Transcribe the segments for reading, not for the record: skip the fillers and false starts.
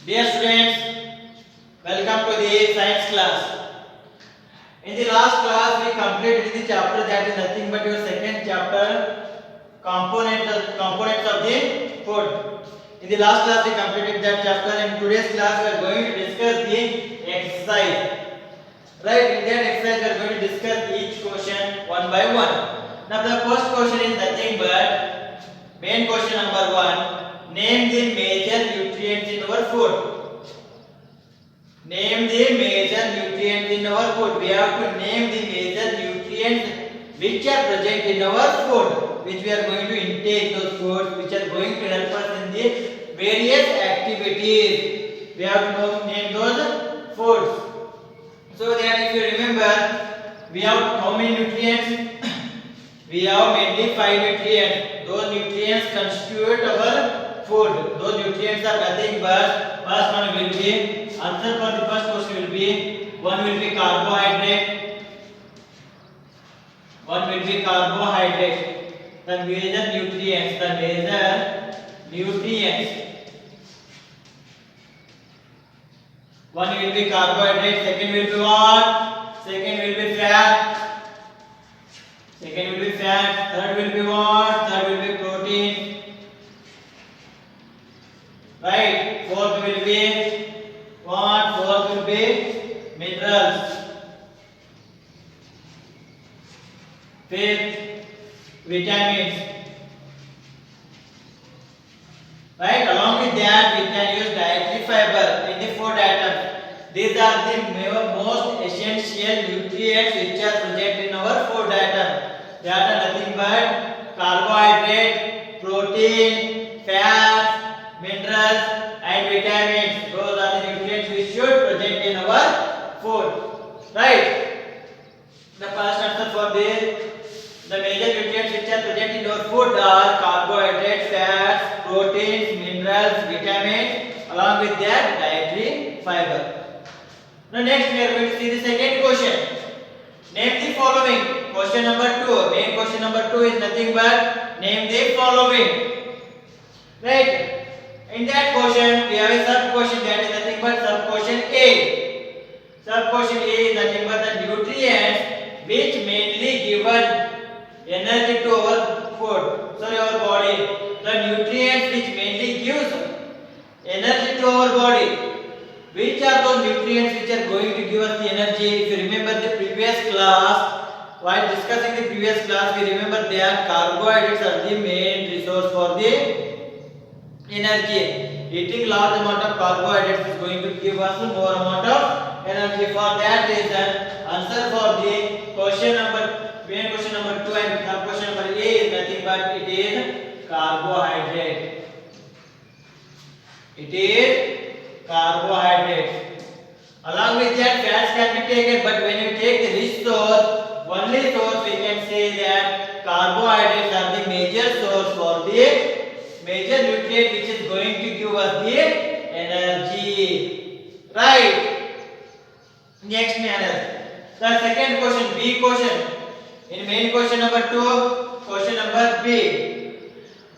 Dear students, welcome to the science class. In the last class, we completed the chapter that is nothing but your second chapter, components of the food. In the last class, we completed that chapter. In today's class, we are going to discuss the exercise. Right? In that exercise, we are going to discuss each question one by one. Now, the first question is nothing but main question number 1. Name the major nutrients in our food. Name the major nutrients in our food. We have to name the major nutrients which are present in our food, which we are going to intake those foods, which are going to help us in the various activities. We have to name those foods. So that if you remember, we have how many nutrients? We have mainly 5 nutrients. Those nutrients constitute our food. Those nutrients are nothing but first one will be answer for the first question will be one will be carbohydrate. One will be carbohydrate. The major nutrients. The major nutrients. One will be carbohydrate. Second will be what? Second will be fat. Second will be fat. Third will be what? Third will be protein. Right. Fourth will be what? Fourth will be minerals. Fifth, vitamins. Right. Along with that, we can use dietary fiber in the food items. These are the most essential nutrients which are present in our food item. They are nothing but carbohydrate, protein, fats, minerals, and vitamins. Those are the nutrients which should present in our food. Right? The first answer for this, the major nutrients which are present in our food are carbohydrates, fats, proteins, minerals, vitamins, along with their dietary fiber. Now next we are going to see the second question. Name the following. Question number 2. Main question number 2 is nothing but name the following. Right? In that question we have a sub question that is nothing but sub question A. Sub question A is nothing but the nutrients which mainly given energy to our food. Sorry, our body. The nutrients which mainly gives energy to our body. Which are those nutrients which are going to give us the energy? If you remember the previous class, while discussing the previous class, we remember that carbohydrates are the main resource for the energy. Eating large amount of carbohydrates is going to give us more amount of energy. For that reason, answer for the question number, main question number 2 and sub question number A is nothing but it is carbohydrate. It is carbohydrates. Along with that, fats can be taken, but when you take the rich source, only source, we can say that carbohydrates are the major source for the major nutrient which is going to give us the energy. Right? Next manner. The second question, B question. In main question number 2, question number B.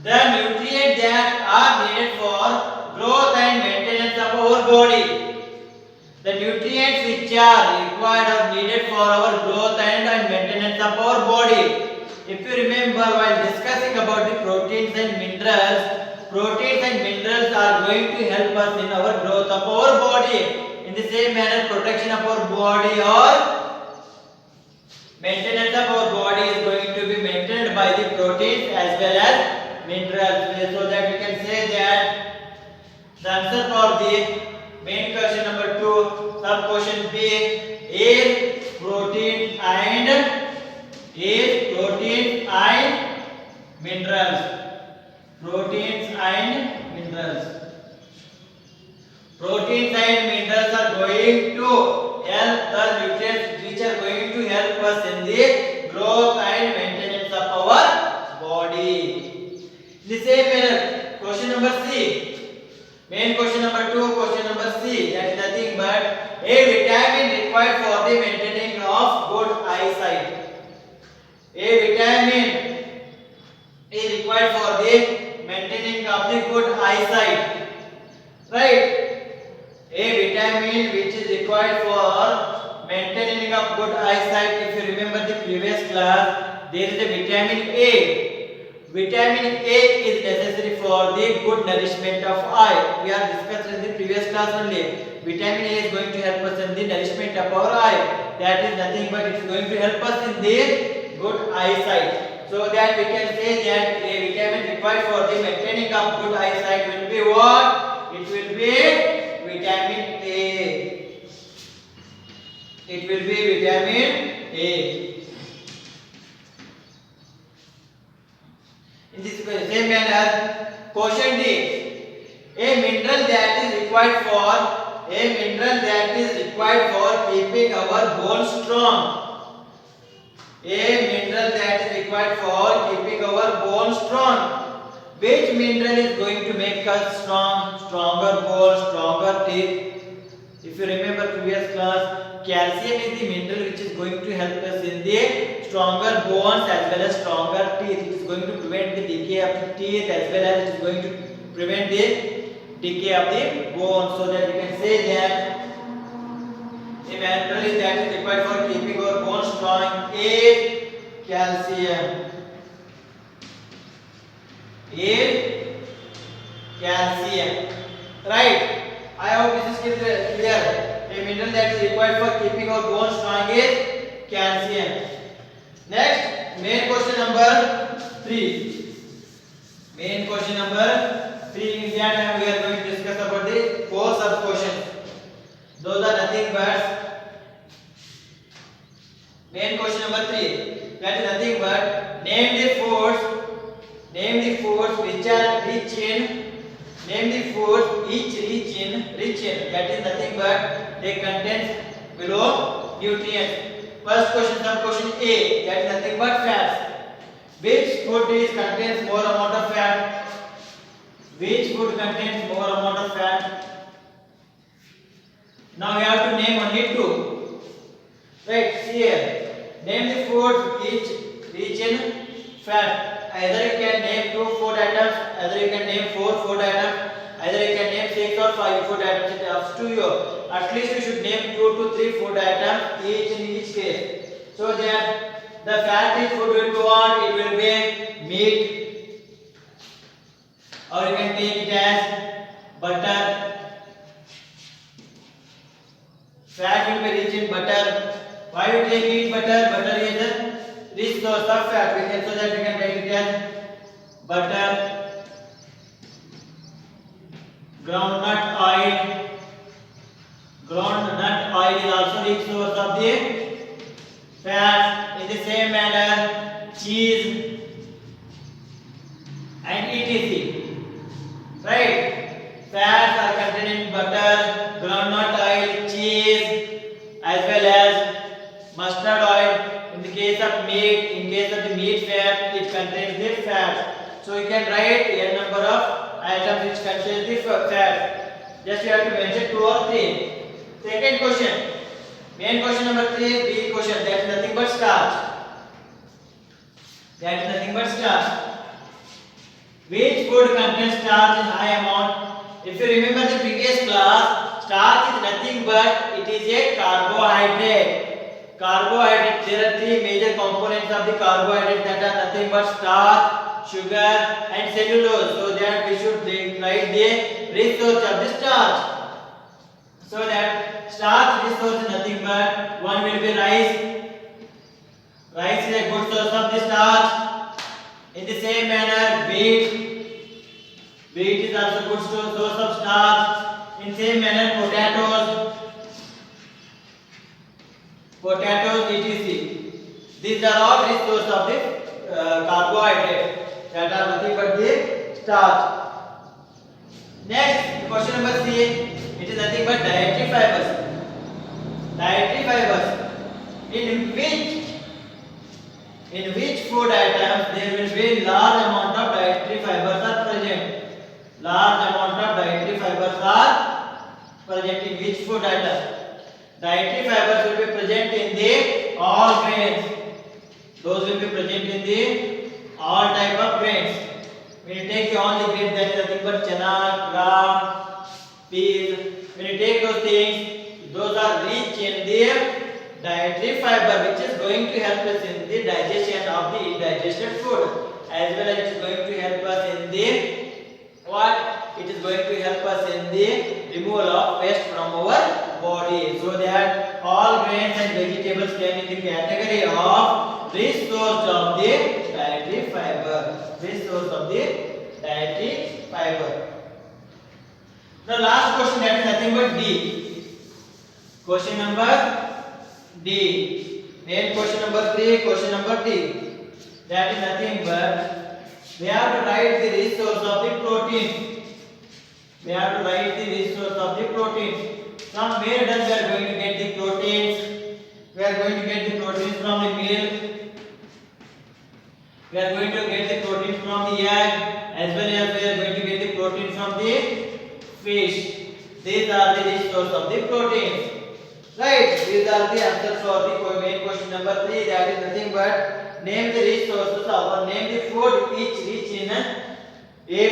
The nutrients that are needed for growth and maintenance of our body. The nutrients which are required or needed for our growth and maintenance of our body. If you remember while discussing about the proteins and minerals are going to help us in our growth of our body. In the same manner, protection of our body or maintenance of our body is going to be maintained by the proteins as well as minerals. So that we can say that the answer for the main question number 2, sub question B is protein and minerals. Proteins and minerals. Proteins and minerals are going to help the nutrients which are going to help us in the growth and maintenance of our body. In the same manner, question number C. Main question number 2, question number C, that is nothing but a vitamin required for the maintaining of good eyesight. A vitamin is required for the maintaining of the good eyesight. Right? A vitamin which is required for maintaining of good eyesight. If you remember the previous class, there is a vitamin A. Vitamin A is necessary for the good nourishment of eye. We have discussed in the previous class only. Vitamin A is going to help us in the nourishment of our eye. That is nothing but it is going to help us in the good eyesight. So that we can say that a vitamin required for the maintaining of good eyesight will be what? It will be vitamin A. It will be vitamin A. In this same manner, question D. A mineral that is required for keeping our bones strong. A mineral that is required for keeping our bones strong. Which mineral is going to make us strong? Stronger bones, stronger teeth. If you remember previous class, calcium is the mineral which is going to help us in the stronger bones as well as stronger teeth. It is going to prevent the decay of the teeth as well as it is going to prevent the decay of the bones. So that we can say that a mineral is that is required for keeping our bones strong is calcium. Is calcium. Right? I hope this is clear. A mineral that is required for keeping our bones strong is calcium. Next, main question number 3. Main question number 3. In that we are going to discuss about the 4 sub questions. Those are nothing but main question number 3. That is nothing but name the foods which are rich in. Name the foods each rich in. That is nothing but they contain below nutrients. First question, sub question A. That is nothing but fats. Which food is contains more amount of fat? Which food contains more amount of fat? Now we have to name only 2. Right, see here. Name the foods each rich in fat. Either you can name 2 food items, either you can name 4 food items, either you can name 6 or 5 food items. It is up to you. At least you should name 2 to 3 food items each in each case. So that the fatty food will be what? It will be meat, or you can take it as butter. Fat will be rich in butter. Why you take meat butter? Butter is a rich source of fat. We can so that we can take it as butter. Groundnut oil. Groundnut oil is also rich source of the fat. In the same manner, cheese and etc. Right? Fats are contained in butter, groundnut oil, cheese, as well as mustard oil. In the case of meat, in case of the meat fat, it contains the fat. So you can write a number of items which contains the fat. Just you have to mention 2 or 3. Second question. Main question number 3 is B question. That is nothing but starch. That is nothing but starch. Which food contains starch in high amount? If you remember the previous class, starch is nothing but it is a carbohydrate. Carbohydrate. There are 3 major components of the carbohydrate that are nothing but starch, sugar, and cellulose. So that we should write the resource of the starch. So that starch resource is nothing but one will be rice. Rice is a good source of the starch. In the same manner, wheat. Wheat is also good source of starch. In same manner, potatoes. Potatoes, etc. These are all rich source of the carbohydrate that are nothing but the starch. Next, question number 3. It is nothing but dietary fibers. Dietary fibers. In which food items there will be large amount of dietary fibers are present. Large amount of dietary fibers are present in which food item? Dietary fibers will be present in the all grains. Those will be present in the all type of grains. When you take all the grains, that is nothing but chana, gram, peas. When you take those things, those are rich in the dietary fiber, which is going to help us in the digestion of the indigested food, as well as it is going to help us in the what? It is going to help us in the removal of waste from our body, so that all grains and vegetables came in the category of rich source of the dietary fiber. Rich source of the dietary fiber. The last question, that is nothing but D. Question number D. Main question number 3, question number D. That is nothing but we have to write the resource of the protein. We have to write the resource of the protein. From where does we are going to get the proteins? We are going to get the proteins from the milk. We are going to get the protein from the egg, as well as we are going to get the protein from the fish. These are the resource of the proteins. Right? These are the answers for the main question number 3. That is nothing but name the resources or name the food which rich in A.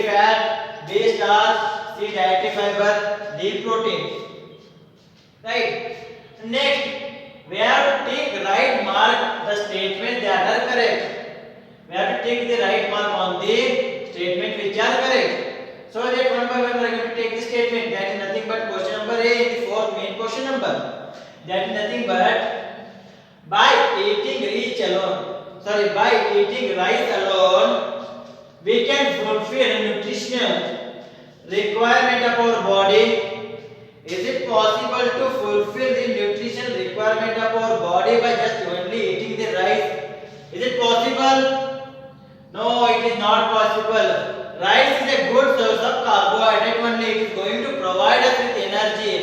Fat, B. Starch, C. Dietary fiber, D. Protein. Right? Next, we have to take right mark the statements that are correct. We have to take the right mark on the statement which are correct. So that one by one we are going to take the statement. That is nothing but question number A in the fourth main question number. That is nothing but by eating rice alone, we can fulfill nutritional requirement of our body. Is it possible to fulfill the nutritional requirement of our body by just only eating the rice? Is it possible? No, it is not possible. Rice is a good source of carbohydrate only. It is going to provide us with energy.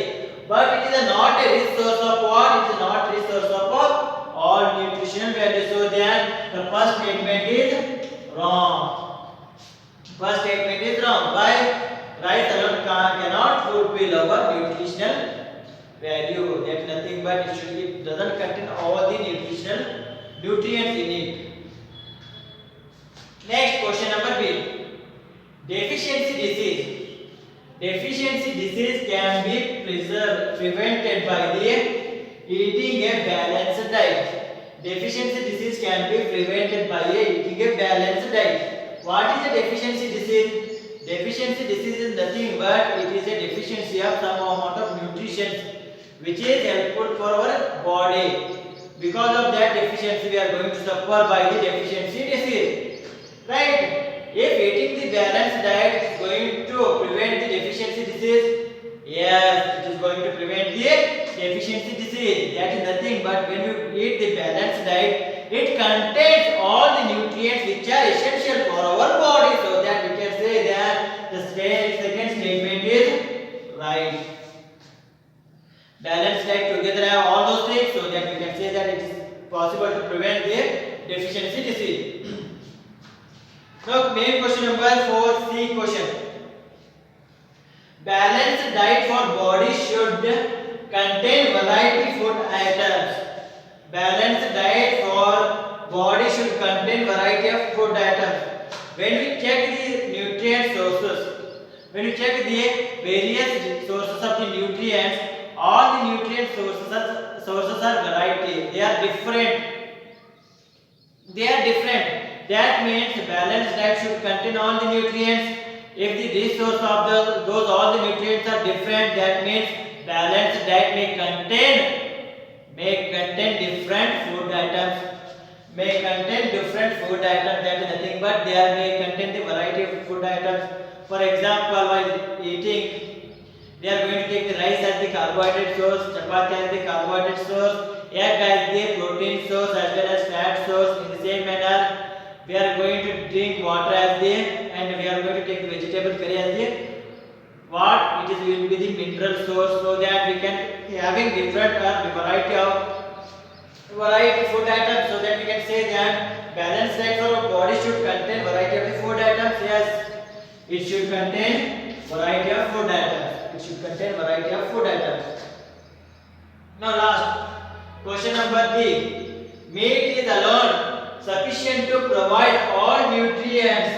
But it is not a rich source of what? It is not rich source of all nutritional value. So then the first statement is wrong. First statement is wrong. Why? Rice alone cannot fulfill our nutritional value. That is nothing but it doesn't contain all the nutritional nutrients in it. Next question number B. Deficiency disease. Deficiency disease can be prevented by the eating a balanced diet. Deficiency disease can be prevented by eating a balanced diet. What is a deficiency disease? Deficiency disease is nothing but it is a deficiency of some amount of nutrition which is helpful for our body. Because of that deficiency we are going to suffer by the deficiency disease. Right? If eating the balanced diet is going to prevent the deficiency disease, yes, it is going to prevent the deficiency disease. That is nothing but when you eat the balanced diet, it contains all the nutrients which are essential for our body. So that we can say that the second statement is right. Balanced diet together have all those things, so that we can say that it is possible to prevent the deficiency disease. Now, main question number 4C question. Balanced diet for body should contain variety food items. Balanced diet for body should contain variety of food items. When we check the nutrient sources, when we check the various sources of the nutrients, all the nutrient sources are variety. They are different. That means balanced diet should contain all the nutrients. If the resource of those all the nutrients are different, that means balanced diet may contain different food items. That is nothing but they may contain the variety of food items. For example, while eating, they are going to take the rice as the carbohydrate source, chapati as the carbohydrate source, egg as the protein source as well as fat source. In the same manner, we are going to drink water as the, and we are going to take the vegetable curry as the what? It is will be the mineral source, so that we can having different variety food items, so that we can say that balanced diet for our body should contain variety of the food items. Yes, it should contain variety of food items. Now last question number B. Meat is alone sufficient to provide all nutrients.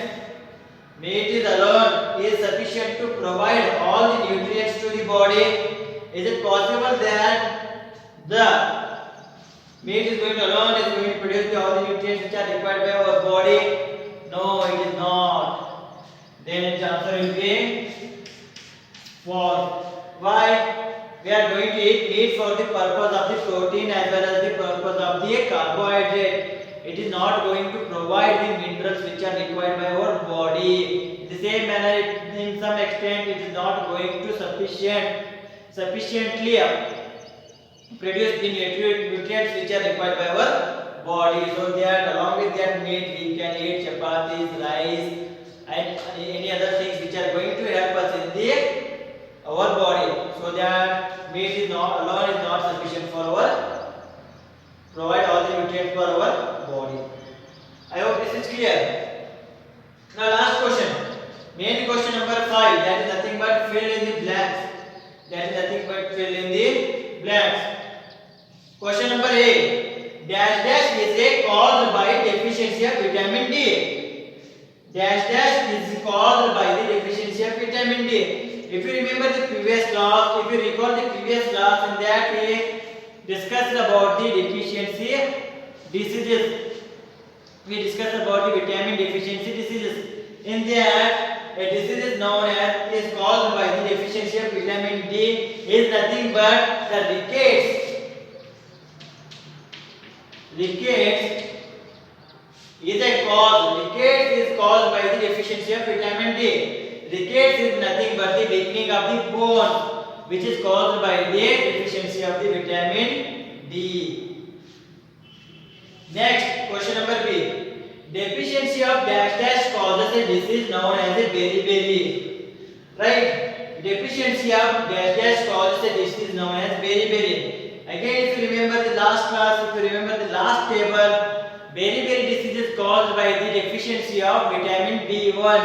Meat is alone is sufficient to provide all the nutrients to the body. Is it possible that the meat is going to alone is going to produce all the nutrients which are required by our body? No, it is not. Then the answer will be false. Why? We are going to eat meat for the purpose of the protein as well as the purpose of the carbohydrate. It is not going to provide the minerals which are required by our body. In the same manner, in some extent, it is not going to sufficiently produce the nutrients which are required by our body. So that along with that meat, we can eat chapatis, rice, and any other things which are going to help us in our body. So that meat is not alone is not sufficient for our provide all the nutrients for our body. I hope this is clear. Now last question. Main question number 5. That is nothing but fill in the blanks. That is nothing but fill in the blanks. Question number A. Dash dash is a caused by deficiency of vitamin D. Dash dash is caused by the deficiency of vitamin D. If you remember the previous class, if you recall the previous class, in that we discussed about the deficiency diseases. We discussed about the vitamin deficiency diseases. In that, a disease is known as is caused by the deficiency of vitamin D is nothing but the rickets. Rickets is a cause. Rickets is caused by the deficiency of vitamin D. Rickets is nothing but the weakening of the bone, which is caused by the deficiency of the vitamin D. Next, question number B. Deficiency of dash dash causes a disease known as a beriberi. Right? Deficiency of dash dash causes a disease known as beriberi. Again, if you remember the last class, if you remember the last table, beriberi disease is caused by the deficiency of vitamin B1.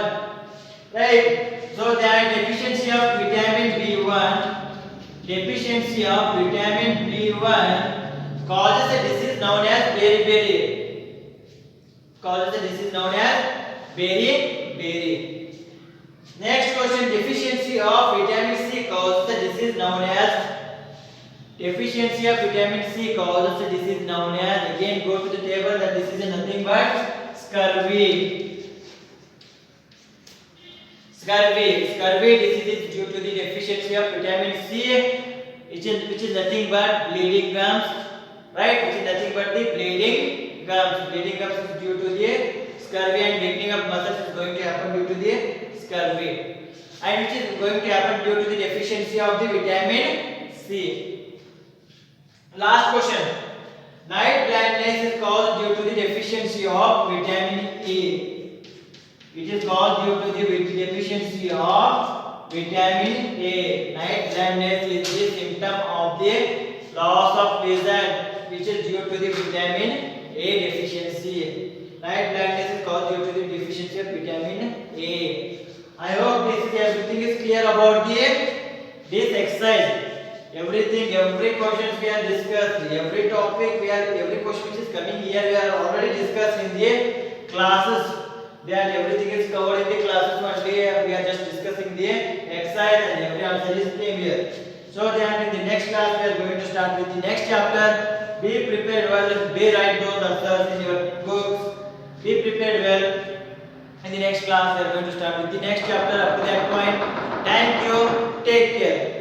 Right? So that deficiency of vitamin B1 causes a disease known as beriberi. Causes a disease known as beriberi. Next question, deficiency of vitamin C causes a disease known as deficiency of vitamin C causes a disease known as, again go to the table, that this is nothing but scurvy. Scurvy disease is due to the deficiency of vitamin C, which is nothing but bleeding gums, right? Which is nothing but the bleeding gums. Bleeding gums is due to the scurvy, and weakening of muscles is going to happen due to the scurvy, and which is going to happen due to the deficiency of the vitamin C. Last question. Night blindness is caused due to the deficiency of vitamin E. It is caused due to the deficiency of vitamin A. Night blindness is the symptom of the loss of vision, which is due to the vitamin A deficiency. Night blindness is caused due to the deficiency of vitamin A. I hope everything is clear about this exercise. Every question we have discussed, every topic every question which is coming here, we are already discussed in the classes. That everything is covered in the classes only. We are just discussing the exercise, and every answer is clear here. So then in the next class we are going to start with the next chapter. Be prepared well. Be write those answers in your books. Be prepared well. In the next class we are going to start with the next chapter. Up to that point, thank you. Take care.